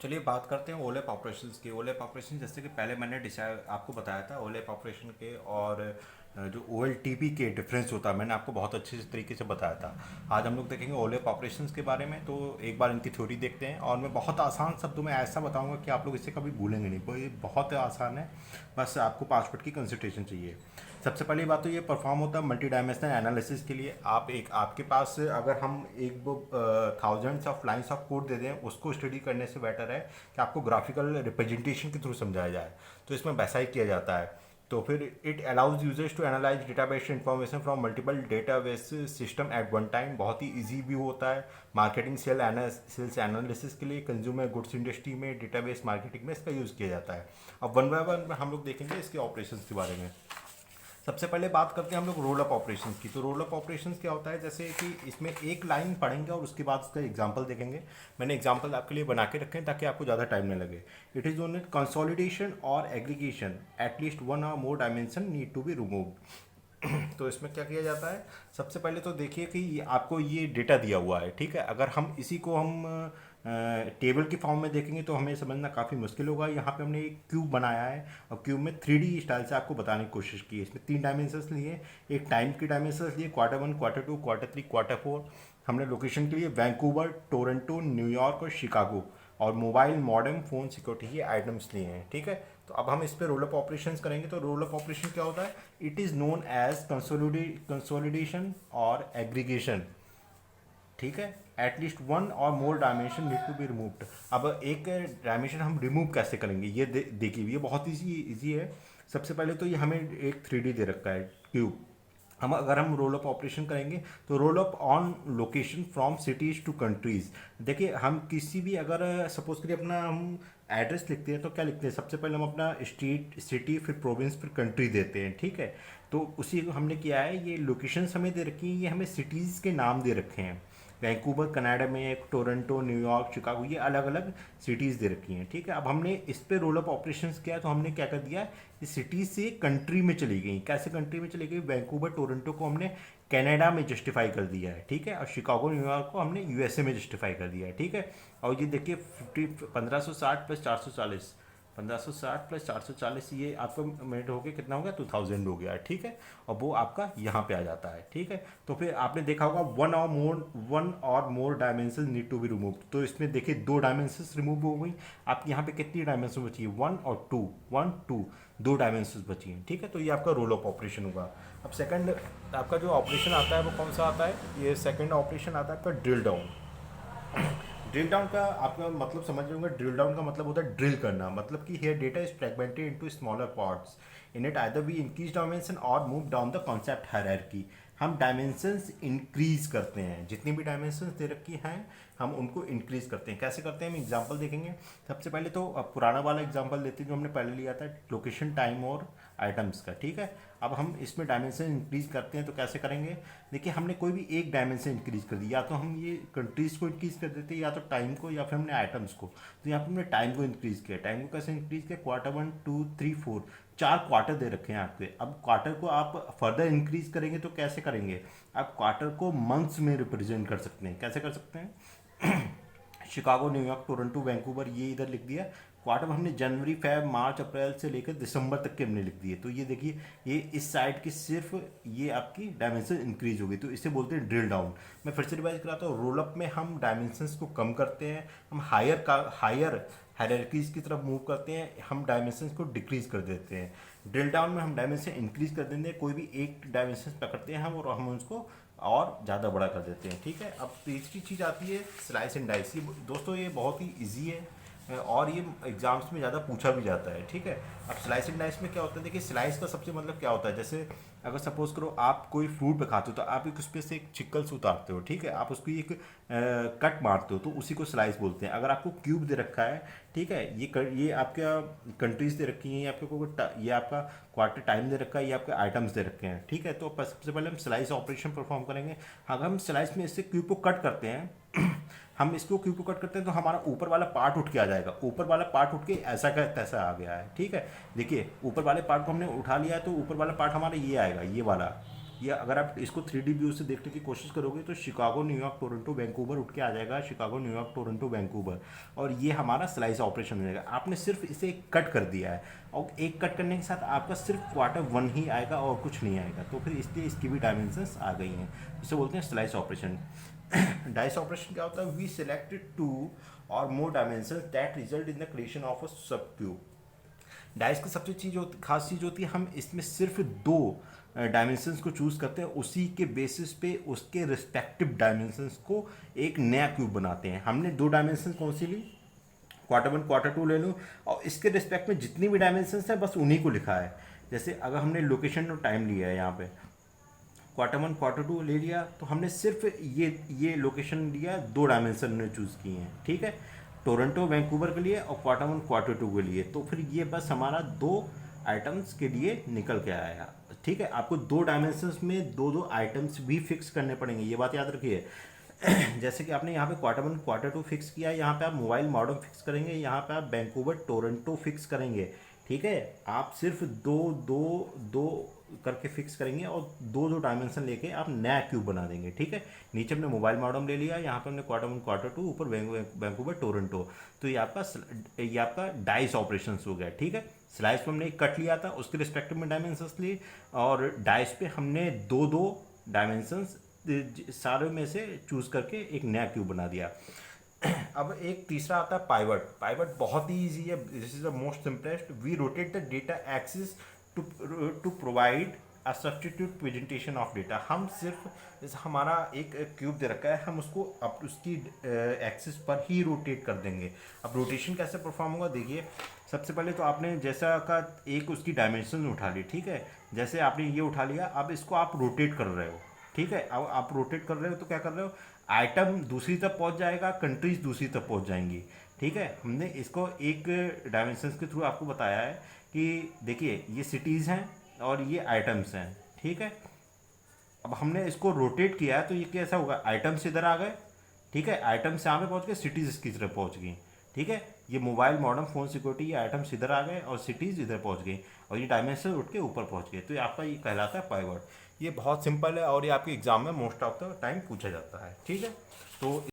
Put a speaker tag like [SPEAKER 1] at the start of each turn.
[SPEAKER 1] चलिए बात करते हैं ओलेप ऑपरेशंस की। ओलेप ऑपरेशन जैसे कि पहले मैंने डिसाइड आपको बताया था ओलेप ऑपरेशन के और जो ओ एल टी पी के डिफरेंस होता है मैंने आपको बहुत अच्छे तरीके से बताया था। आज हम लोग देखेंगे ओलेप ऑपरेशंस के बारे में। तो एक बार इनकी थ्योरी देखते हैं और मैं बहुत आसान शब्दों में ऐसा बताऊंगा कि आप लोग इसे कभी भूलेंगे नहीं। कोई बहुत आसान है, बस आपको 5 मिनट की कंसल्टेशन चाहिए। सबसे पहली बात तो ये परफॉर्म होता है मल्टी डायमेंशनल एनालिसिस के लिए। आप एक आपके पास अगर हम एक thousands of lines of code दे दें उसको स्टडी करने से बेटर है कि आपको ग्राफिकल रिप्रेजेंटेशन के थ्रू समझाया जाए। तो इसमें वैसा ही किया जाता है। तो फिर it allows users to analyse database information from multiple database system at one time. बहुत ही इजी भी होता है मार्केटिंग सेल्स एनालिसिस के लिए। कंज्यूमर गुड्स इंडस्ट्री में डेटाबेस मार्केटिंग में इसका यूज़ किया जाता है। अब वन बाय वन हम लोग देखेंगे इसके ऑपरेशंस के बारे में। सबसे पहले बात करते हैं हम लोग रोल अप ऑपरेशंस की। तो रोल अप ऑपरेशंस क्या होता है, जैसे कि इसमें एक लाइन पढ़ेंगे और उसके बाद उसका एग्जांपल देखेंगे। मैंने एग्जांपल आपके लिए बना के रखे हैं ताकि आपको ज़्यादा टाइम न लगे। इट इज़ ओनली कंसोलिडेशन और एग्रीगेशन एटलीस्ट वन और more dimension need to be removed. तो इसमें क्या किया जाता है, सबसे पहले तो देखिए कि आपको ये डेटा दिया हुआ है, ठीक है। अगर हम इसी को हम टेबल की फॉर्म में देखेंगे तो हमें समझना काफ़ी मुश्किल होगा। यहाँ पे हमने एक क्यूब बनाया है और क्यूब में 3D स्टाइल से आपको बताने की कोशिश की है। इसमें 3 डायमेंशंस लिए, एक टाइम की डायमेंशंस लिए, Q1, Q2, Q3, Q4। हमने लोकेशन के लिए वैंकूवर, टोरंटो, न्यूयॉर्क और शिकागो और मोबाइल मॉडेम फ़ोन सिक्योरिटी ये आइटम्स लिए हैं, ठीक है। तो अब हम इस पर रोल अप ऑपरेशंस करेंगे। तो रोल अप ऑपरेशन क्या होता है, it is known as consolidation और एग्रीगेशन, ठीक है। एटलीस्ट वन और more dimension need to be removed. अब एक डायमेंशन हम रिमूव कैसे करेंगे ये देखिए, ये बहुत इजी है। सबसे पहले तो ये हमें एक 3D दे रखा है क्यूब। अगर हम रोल अप ऑपरेशन करेंगे तो roll up on location from cities to countries. देखिए हम किसी भी अगर सपोज करिए अपना हम एड्रेस लिखते हैं तो क्या लिखते हैं, सबसे पहले हम अपना स्टेट, सिटी, फिर प्रोविंस, फिर कंट्री देते हैं, ठीक है। तो उसी को हमने किया है, ये लोकेशंस हमें दे रखी हैं, ये हमें सिटीज़ के नाम दे रखे हैं। वैंकूवर कनाडा में, टोरंटो, न्यूयॉर्क, शिकागो, ये अलग अलग सिटीज़ दे रखी हैं, ठीक है। अब हमने इस पे रोल अप ऑपरेशंस किया तो हमने क्या कर दिया, इस सिटीज़ से कंट्री में चली गई। कैसे कंट्री में चली गई, वैंकूवर टोरंटो को हमने कनाडा में जस्टिफाई कर दिया है, ठीक है। और शिकागो न्यूयॉर्क को हमने यूएसए में जस्टिफाई कर दिया है, ठीक है। और ये देखिए 1560 प्लस 440, 1560 प्लस 440, ये आपका मिनट हो गया, कितना हो गया, 2000 हो गया, ठीक है। और वो आपका यहाँ पे आ जाता है, ठीक है। तो फिर आपने देखा होगा वन और more dimension need to be remove. तो इसमें देखिए 2 डायमेंशन रिमूव हो गई। आपकी यहाँ पे कितनी डायमेंशन बची है, 1 और 2, 1 2, 2 डायमेंशन बची हैं, ठीक है। तो ये आपका रोल ऑफ ऑपरेशन होगा। अब सेकंड आपका जो ऑपरेशन आता है वो कौन सा आता है, ये सेकंड ऑपरेशन आता है आपका ड्रिल डाउन। ड्रिल डाउन का आपका मतलब समझ रहे होंगे, ड्रिल डाउन का मतलब होता है ड्रिल करना। मतलब कि here data is fragmented into smaller parts in it either we increase dimension और move down the concept hierarchy. हम डायमेंशंस इंक्रीज करते हैं, जितनी भी डायमेंशंस दे रखी हैं हम उनको इंक्रीज करते हैं। कैसे करते हैं हम एग्जांपल देखेंगे। सबसे पहले तो पुराना वाला एग्जांपल लेते हैं जो हमने पहले लिया था, लोकेशन, टाइम और आइटम्स का, ठीक है। अब हम इसमें डायमेंशन इंक्रीज करते हैं तो कैसे करेंगे, देखिए हमने कोई भी एक डायमेंशन इंक्रीज कर दिया, या तो हम ये कंट्रीज को इंक्रीज कर देते हैं, या तो टाइम को, या फिर हमने आइटम्स को। तो यहाँ पर हमने टाइम को इंक्रीज किया। टाइम को कैसे इंक्रीज किया, Q1, 2, 3, 4, 4 क्वार्टर दे रखे हैं आपके। अब क्वार्टर को आप फर्दर इंक्रीज करेंगे तो कैसे करेंगे, आप क्वार्टर को मंथ्स में रिप्रेजेंट कर सकते हैं। कैसे कर सकते हैं, शिकागो, न्यूयॉर्क, टोरंटो, वैंकूवर, ये इधर लिख दिया। क्वार्टर में हमने जनवरी, फेब, मार्च, अप्रैल से लेकर दिसंबर तक के हमने लिख दिए। तो ये देखिए, ये इस साइड की सिर्फ ये आपकी डायमेंशन इंक्रीज हो गई, तो इसे बोलते हैं ड्रिल डाउन। मैं फिर से रिवाइज कराता हूँ। रोल अप में हम डायमेंशंस को कम करते हैं, हम हायर हायरार्कीज की तरफ मूव करते हैं, हम डायमेंशंस को डिक्रीज कर देते हैं। ड्रिल डाउन में हम डायमेंशन इंक्रीज कर देंगे, कोई भी एक डायमेंशन पकड़ते हैं हम और हम उसको और ज़्यादा बड़ा कर देते हैं, ठीक है। अब तीसरी चीज़ आती है स्लाइस एंड डाइस। ये दोस्तों ये बहुत ही ईजी है और ये एग्जाम्स में ज़्यादा पूछा भी जाता है, ठीक है। अब स्लाइस एंड डाइस में क्या होता है, देखिए स्लाइस का सबसे मतलब क्या होता है, जैसे अगर सपोज करो आप कोई फ्रूट पे खाते हो तो आप एक उस पर से एक चिक्कल से उतारते हो, ठीक है। आप उसको एक कट मारते हो तो उसी को स्लाइस बोलते हैं। अगर आपको क्यूब दे रखा है, ठीक है, ये आपका कंट्रीज दे रखी हैं, ये आपके ये आपका क्वार्टर टाइम दे रखा है, ये आपके आइटम्स दे रखे हैं, ठीक है। तो सबसे पहले हम स्लाइस ऑपरेशन परफॉर्म करेंगे। अगर हम स्लाइस में इससे क्यूब को कट करते हैं हम इसको क्यूब को कट करते हैं तो हमारा ऊपर वाला पार्ट उठ के आ जाएगा। ऊपर वाला पार्ट उठ के ऐसा का तैसा आ गया है, ठीक है। देखिए ऊपर वाले पार्ट को हमने उठा लिया है तो ऊपर वाला पार्ट हमारा ये आएगा, ये वाला, ये अगर आप इसको 3D व्यू से देखने की कोशिश करोगे तो शिकागो, न्यूयॉर्क, टोरंटो, वैंकूवर उठ के आ जाएगा, शिकागो, न्यूयॉर्क, टोरंटो, वैंकूवर, और ये हमारा स्लाइस ऑपरेशन हो जाएगा। आपने सिर्फ इसे कट कर दिया है, और एक कट करने के साथ आपका सिर्फ Q1 ही आएगा और कुछ नहीं आएगा, तो फिर इसलिए इसकी भी डायमेंशंस आ गई हैं। इसे बोलते हैं स्लाइस ऑपरेशन। डाइस ऑपरेशन क्या होता है? वी सिलेक्टेड 2 और more dimensions that result in the creation of a sub cube. Dice की सबसे खास चीज़ होती है, हम इसमें सिर्फ 2 डायमेंशंस को चूज़ करते हैं, उसी के बेसिस पे उसके रिस्पेक्टिव डायमेंशंस को एक नया क्यूब बनाते हैं। हमने 2 डायमेंशन कौन सी ली? Q1 Q2 ले लो, और इसके रिस्पेक्ट में जितनी भी डायमेंशंस हैं बस उन्हीं को लिखा है। जैसे अगर हमने लोकेशन और टाइम लिया है, यहाँ पे Q1 Q2 ले लिया, तो हमने सिर्फ ये लोकेशन लिया, 2 डायमेंशन ने चूज़ किए हैं, ठीक है, टोरंटो वैंकूवर के लिए और Q1 Q2 के लिए। तो फिर ये बस हमारा 2 आइटम्स के लिए निकल के आएगा, ठीक है। आपको 2 डायमेंशंस में 2 आइटम्स भी फिक्स करने पड़ेंगे, ये बात याद रखिए। जैसे कि आपने यहाँ पे Q1 Q2 फिक्स किया, यहाँ पे आप मोबाइल मॉडल फिक्स करेंगे, यहाँ पे आप वैंकूवर टोरंटो फिक्स करेंगे, ठीक है। आप सिर्फ 2 करके फिक्स करेंगे और 2 डायमेंशन लेके आप नया क्यूब बना देंगे, ठीक है। नीचे हमने मोबाइल मॉडल ले लिया, यहाँ पे हमने Q1 Q2, ऊपर वैंकूवर टोरंटो। तो ये आपका डाइस ऑपरेशन हो गया, ठीक है। स्लाइस पे हमने एक कट लिया था, उसके रिस्पेक्टिव में डायमेंशंस लिए, और डाइस पे हमने 2 डायमेंशंस सारे में से चूज करके एक नया क्यूब बना दिया। अब एक तीसरा आता है पाइवट। पाइवट बहुत ही ईजी है, this is the most simplest. We rotate the data axis to provide a substitute presentation of data. हम सिर्फ जैसे हमारा एक क्यूब दे रखा है, हम उसको अब उसकी एक्सिस पर ही रोटेट कर देंगे। अब रोटेशन कैसे परफॉर्म होगा, देखिए। सबसे पहले तो आपने जैसा का एक उसकी डायमेंशन उठा ली, ठीक है। जैसे आपने ये उठा लिया, अब इसको आप रोटेट कर रहे हो, ठीक है। अब आप रोटेट कर रहे हो तो क्या कर रहे हो, आइटम दूसरी तरफ पहुंच जाएगा, कंट्रीज दूसरी तरफ पहुंच जाएंगी, ठीक है। हमने इसको एक डायमेंशंस के थ्रू आपको बताया है कि देखिए ये सिटीज़ हैं और ये आइटम्स हैं, ठीक है। अब हमने इसको रोटेट किया है तो ये कैसा होगा, आइटम्स इधर आ गए, ठीक है, आइटम्स यहाँ पे पहुँच गए, सिटीज़ इसकी तरफ पहुँच गई, ठीक है। ये मोबाइल मॉडर्न फ़ोन सिक्योरिटी, ये आइटम्स इधर आ गए और सिटीज़ इधर पहुँच गई, और ये डायमेंशन उठ के ऊपर पहुँच गए, तो ये आपका ये कहलाता है पाइवट। ये बहुत सिंपल है और ये आपके एग्जाम में मोस्ट ऑफ द टाइम पूछा जाता है, ठीक है। तो